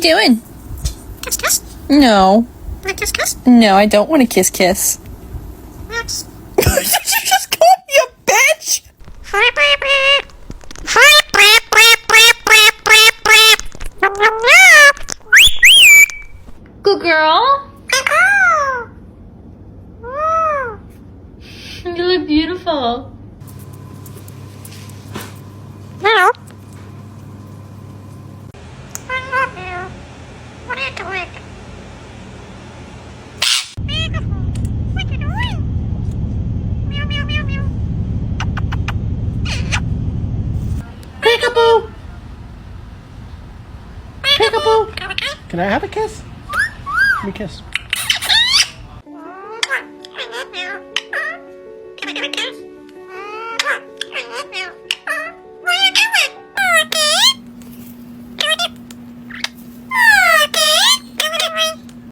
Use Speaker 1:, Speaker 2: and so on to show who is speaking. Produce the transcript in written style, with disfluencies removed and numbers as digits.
Speaker 1: doing?
Speaker 2: Kiss, kiss.
Speaker 1: No.
Speaker 2: Want to kiss, kiss?
Speaker 1: No, I don't want to kiss kiss.
Speaker 2: Yes.
Speaker 1: Did you just call me a bitch? Good girl. You look beautiful.
Speaker 2: Hello. I love you. What are you doing? What are you doing? Meow, meow, meow, meow.
Speaker 3: Peekaboo! Peekaboo!
Speaker 2: Can I kiss?
Speaker 3: Can I have a kiss? Let me kiss.